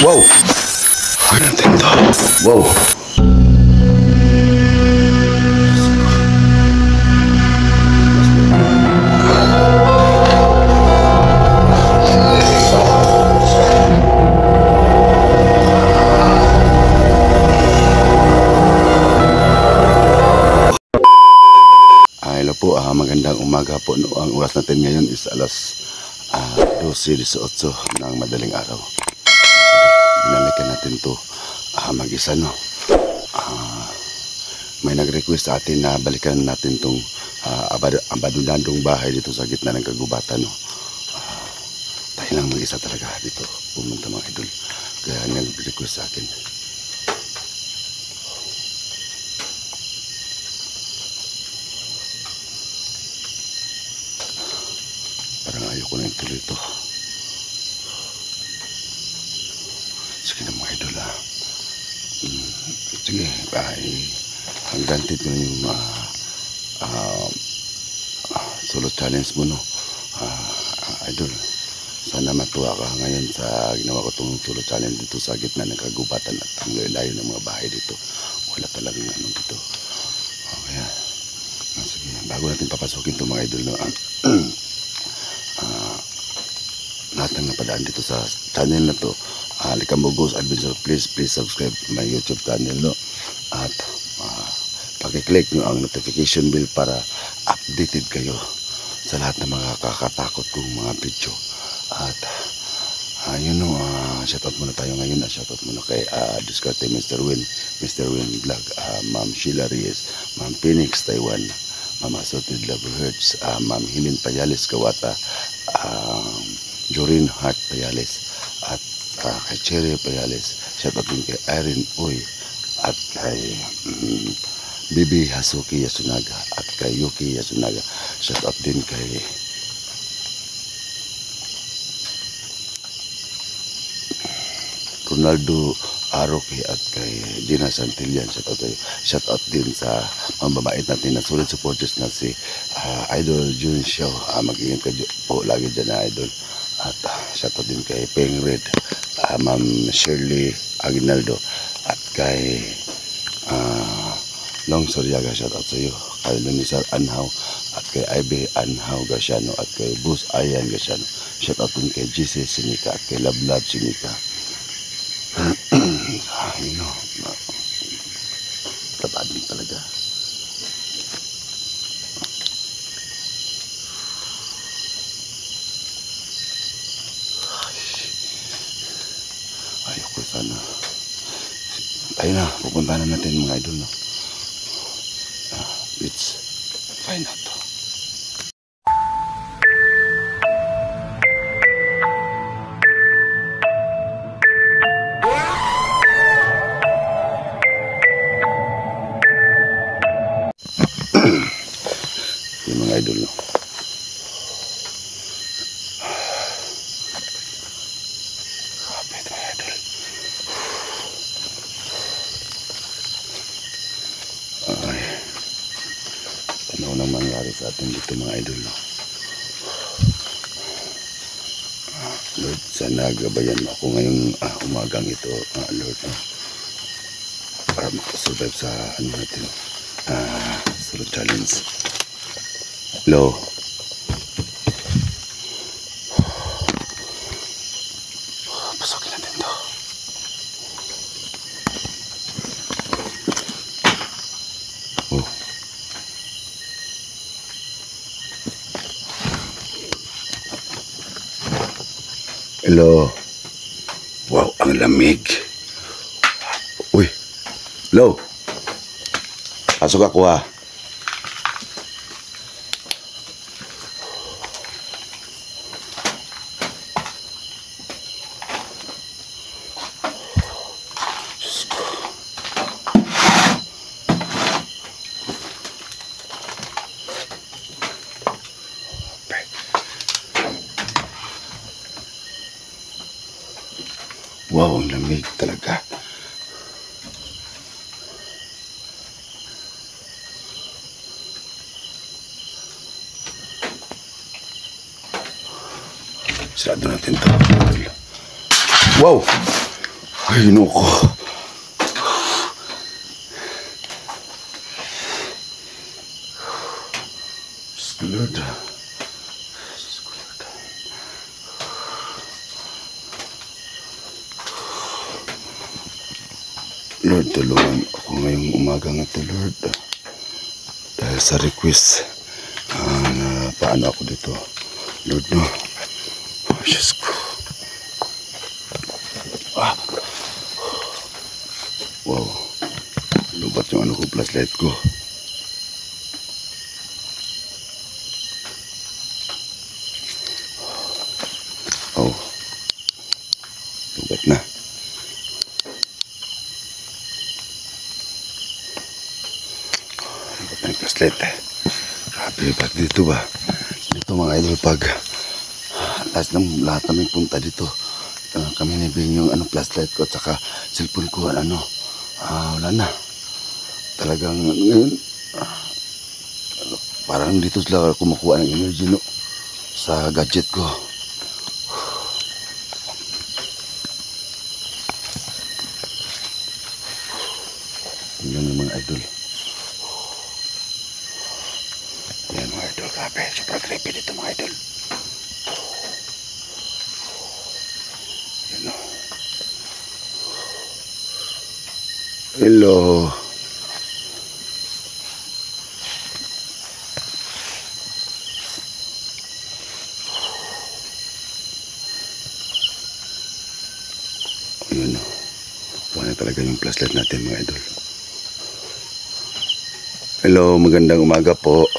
Wow! Ano natin to? Wow! Hello po, magandang umaga po. No, ang oras natin ngayon is alas 12:18 ng madaling araw. Binalikan natin to mag-isa, no. May nag-request sa atin na balikan natin tong abandonadong bahay dito sa gitna ng kagubatan, no. Tayo lang mag-isa talaga dito pumunta, mga idol. Kaya nag-request sa akin. Parang ayoko na ituloy ito. Sige na, mga idol, sige, granted ko na yung solo challenge mo, no. Idol, sana matuwa ka ngayon sa ginawa ko itong solo challenge dito sa gitna ng kagubatan at ang layo ng mga bahay dito. Wala talagang ano dito. Kaya sige, bago natin papasukin ito, mga idol, no, lahat ng napadaan dito sa channel na to, Likambugos Adventure, please subscribe my YouTube channel, no. At pag-click nyo ang notification bell para updated kayo sa lahat ng mga kakatakot kong mga video. At yun, no, shoutout muna tayo ngayon. Shoutout muna kay Discarte Mr. Win Vlog, Ma'am Sheila Reyes, Ma'am Phoenix Taiwan, Ma'am Assorted Loverhearts, Ma'am Hinin Payales Kawata, Jorin Hart Payales, at kay Cherry Payales. Shoutout din kay Irene Uy, at kay Bibi Hasuki Yasunaga, at kay Yuki Yasunaga. Shoutout din kay Ronaldo Aroki at kay Gina Santillan. Shoutout din sa mambabait natin na solid supporters na si Idol Jun Show. Mag-ingat ka po lagi dyan na, Idol. At shoutout din kay Peng Red, Ma'am Shirley Aguinaldo, at kay Long Soriaga. Shoutout sa iyo. Kay Lunisar Anhaw, at kay Ivy Anhaw Garciano, at kay Bus Ayan Garciano. Shoutout din kay GC Sinika, at kay Love Sinika. You know, tabad din talaga. Ayoko sana. Tayo na, pupunta na natin, mga idol, no. Let's find out. Yung mga idol, no. Grabe ito, mga idol. Ay, ano nang mangyari sa atin dito, mga idol, no. Lord, sana gabayan mo ako ngayong umagang ito, Lord, no, para makasurvive sa ano natin, solo challenge. Hello. Pasukin natin to. Oh. Hello. Wow, ang lamig. Uy. Hello. Pasok ako, ha. Wow, ang lamig talaga. Sarado natin ito. Wow! Ay, naku. Diyos ko, Lord. Diyos ko, Lord. Lord, tulungan ako ngayong umaga nga to, Lord. Dahil sa request na paano ako dito, Lord, no? Oh, Diyos ko. Ah. Wow. Lubat yung ano ko, flashlight ko. Oh. Lubat na. Lubat na yung flashlight eh. Grabe, pag dito ba? Dito mga idol, pag lahat namin punta dito, kami nibing yung flashlight ko at saka cellphone ko, wala na. Talagang ngayon, parang dito sila kumukuha ng energy, no, sa gadget ko. Yan yung mga idol. Yan mga idol, grabe, super creepy dito mga idol. Yan o. Hello. Ayun o. Wala talaga yung flashlight natin mga idol. Hello, magandang umaga po.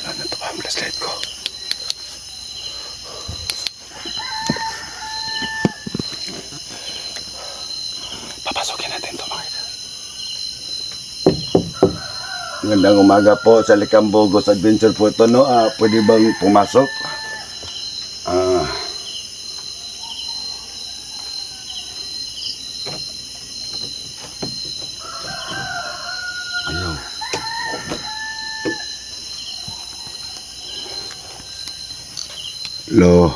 Wala na ito pa ang flashlight ko. Papasukin natin ito mga idol. Magandang umaga po sa Licambogos Adventure po ito, no? Pwede bang pumasok? Ayaw. Hello.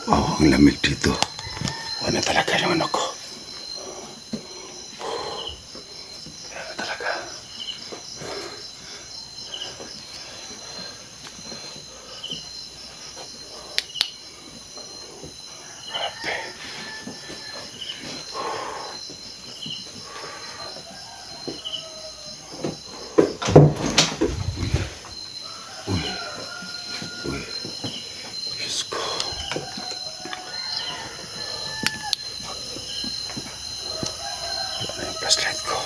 Wow, ang lamig dito. Wala talaga yung ano ko. Wala talaga. Grabe. Uy. Uy. Diyos ko. Wala na yung flashlight ko.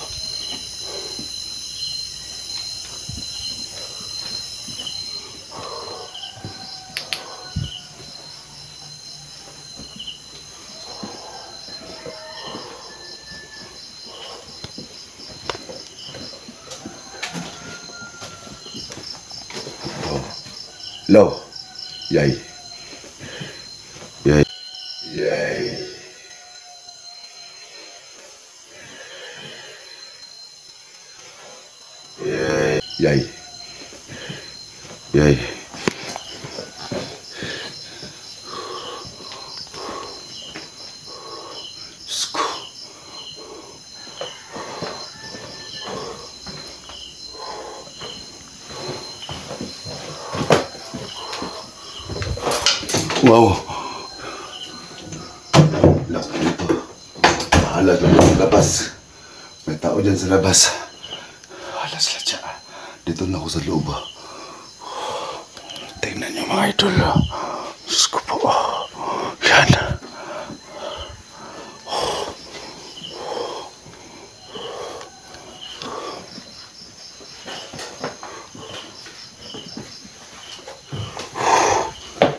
Hello. Yay. Yay. Yay. Yay. Yay. Yay. Sko. Wow. Last na ito. Bahala dyan sa labas. May tao dyan sa labas. Bahala sila dyan. Dito na ako sa loob. Tingnan nyo mga idol. Diyos ko po. Yan.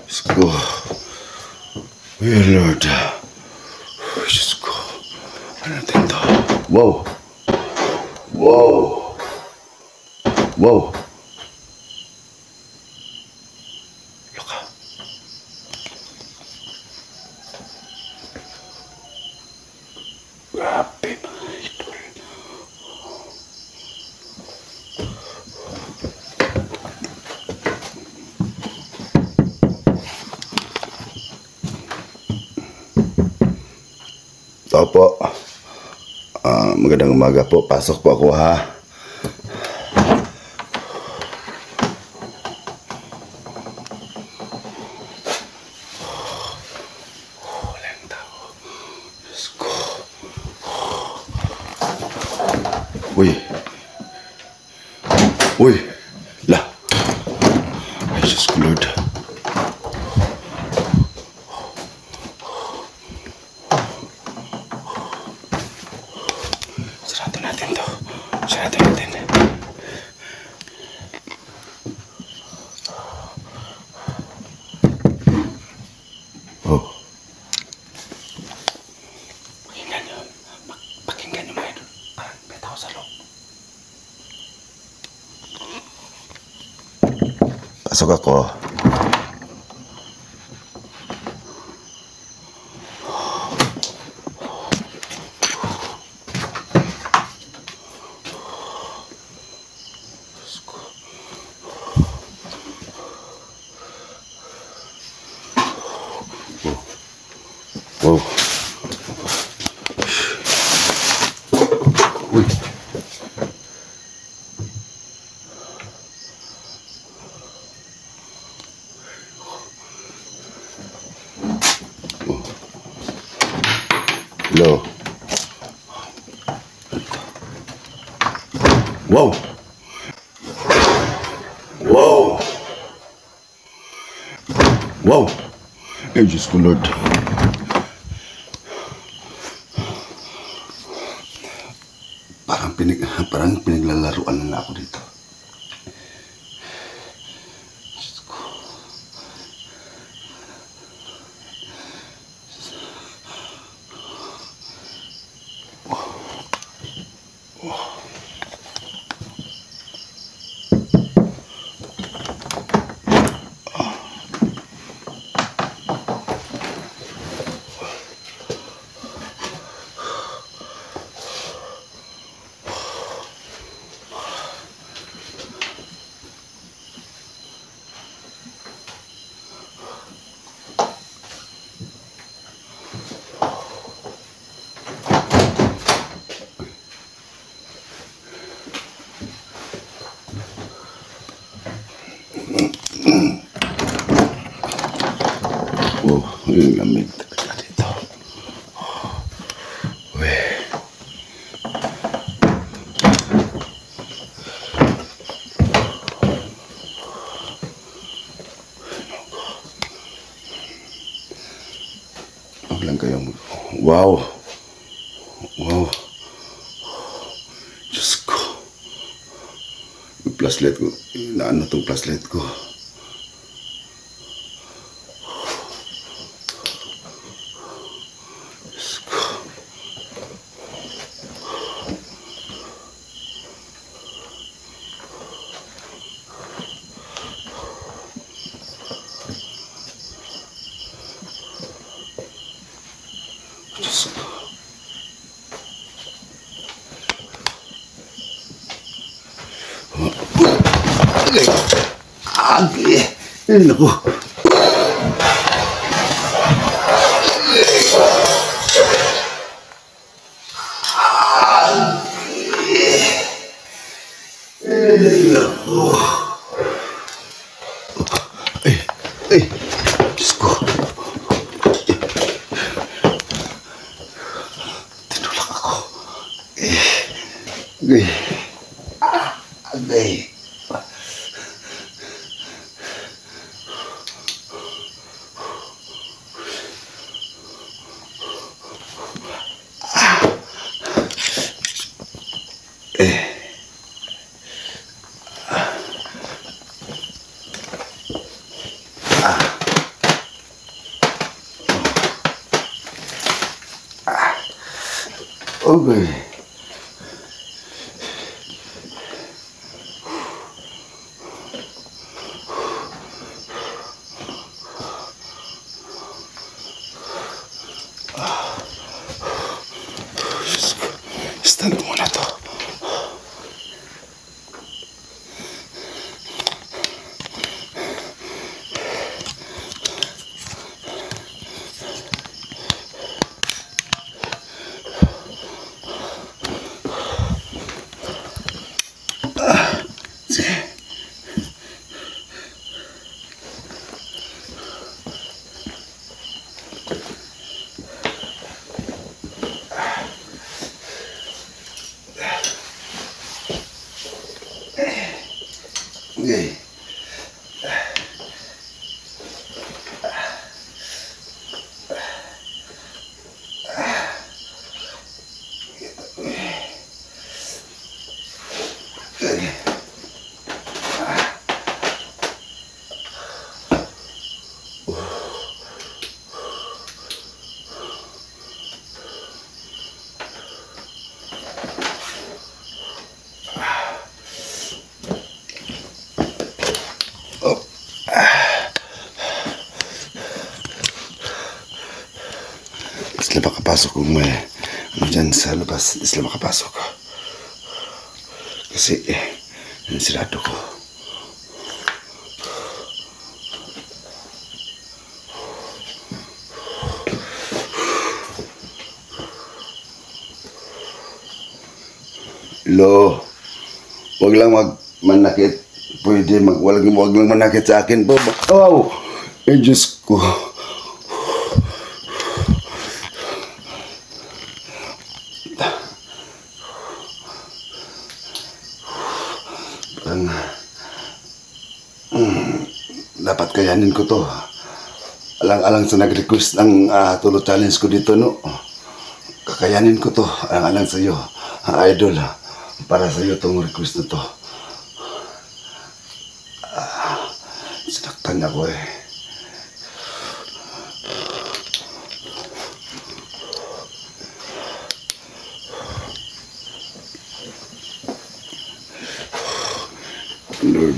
Diyos ko. Oh Lord. Diyos ko. Ano natin to? Wow. Wow. Wow. Look. Grabe mga idol. Opo. Magandang umaga po. Pasok po ako ha. Walang tao. Diyos ko. Uy. Uy. La. Ay, Diyos ko Lord. Sarado natin to. Sarado natin. Oh. Pakinggan nyo. Pakinggan nyo mga idol. Parang may tao sa loob. Pasok ako. Wow. Uy. Hello. Wow. Wow. Wow. Ay, Diyos ko Lord. Parang pinaglalaruan na ako dito. Diyos ko. Wow, yung lamig talaga dito. Uy. Huwag lang kayong... Wow. Wow. Diyos ko. Yung flashlight ko. Naano itong flashlight ko. Diyos ko. Diyos ko. Agay. Agay. Ay, naku. Ay, naku. Ay, Diyos ko. Tinulak ako. Agay. Agay. Okay. Basta ko muna to. Okay. Sila makapasok kung may ano dyan sa labas. Sila makapasok kasi sirado ko. Lo, wag lang manakit. Pwede wag lang manakit sa akin po. Oh, ay Diyos ko. Dapat kayanin ko to. Alang-alang sa nag-request ng tulo challenge ko dito, no? Kakayanin ko to. Alang-alang sa iyo, idol. Para sa iyo tong request na to. Sinaktan ako eh. Lord.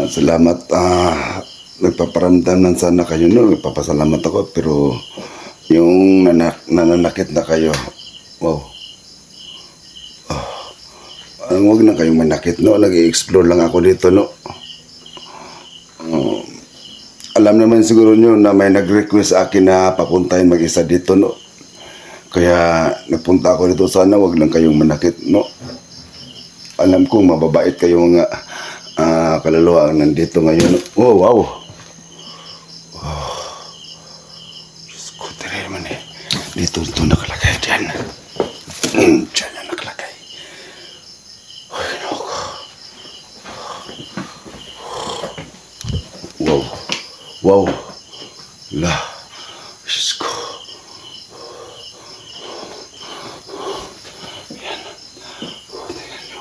Salamat. Nagpaparamdam ng sana kayo, no? Nagpapasalamat ako, pero yung nananakit na kayo, wow. Huwag na kayong manakit, no? Nag-i-explore lang ako dito, no? Alam naman siguro nyo na may nag-request sa akin na papuntahin mag-isa dito, no? Kaya nagpunta ako dito, sana wag lang kayong manakit, no? Alam kong mababait kayo mga kaluluwa ang nandito ngayon. Oh, wow. Oh. Diyos ko, tira naman eh. Dito nakalagay dyan. Dyan na nakalagay. Ay, naku. Wow. Wow. La. Diyos ko. Yan. Tingnan nyo.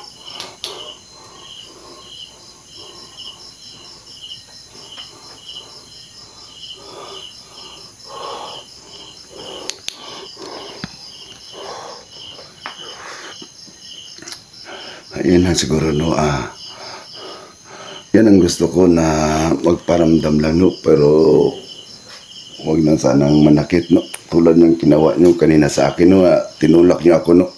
Yan na siguro, no? Yan ang gusto ko na magparamdam lang, no? Pero huwag na sanang manakit, no? Tulad ng ginawa nyo kanina sa akin, no? Tinulak nyo ako, no?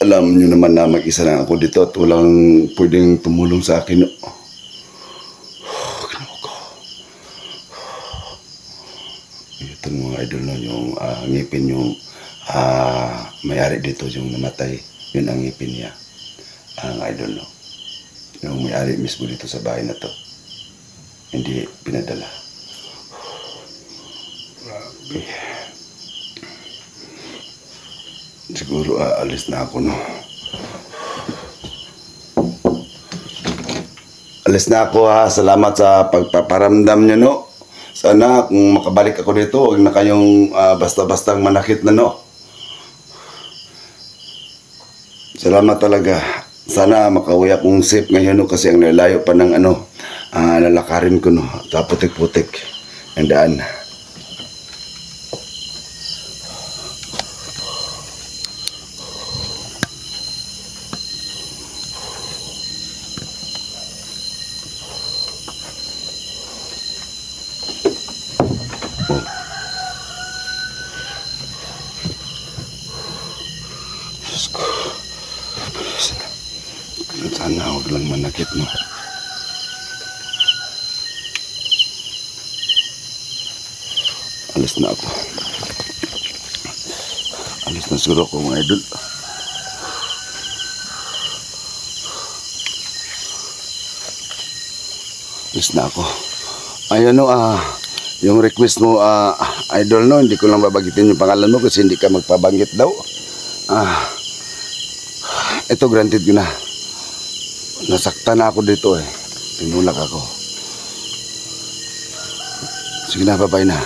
Alam nyo naman na mag-isa lang ako dito at walang pwedeng tumulong sa akin, no? Ginawa ko. Yan. ito mga idol no, yung ngipin yung may-ari dito, yung namatay, yun ang ngipin niya, ang idol no. Yung may-ari mismo dito sa bahay na to, hindi pinadala. Grabe. Siguro aalis na ako no. Alis na ako ha. Salamat sa pagpaparamdam nyo no. Sana kung makabalik ako dito, huwag na kayong basta-bastang manakit na no. Salamat talaga. Sana makauwi akong safe ngayon no, kasi ang lalayo pa ng lalakarin ko no. Putik-putik ang daan. Diyos ko. Sana huwag lang manakit mo. Alis na ako. Alis na siguro ako mga idol. Alis na ako. Ayun no, yung request mo, idol no, hindi ko lang babagitin yung pangalan mo kasi hindi ka magpabanggit daw. Ito granted ko na. Nasaktan na ako dito eh. Tinulak ako. Sige na, bye-bye na.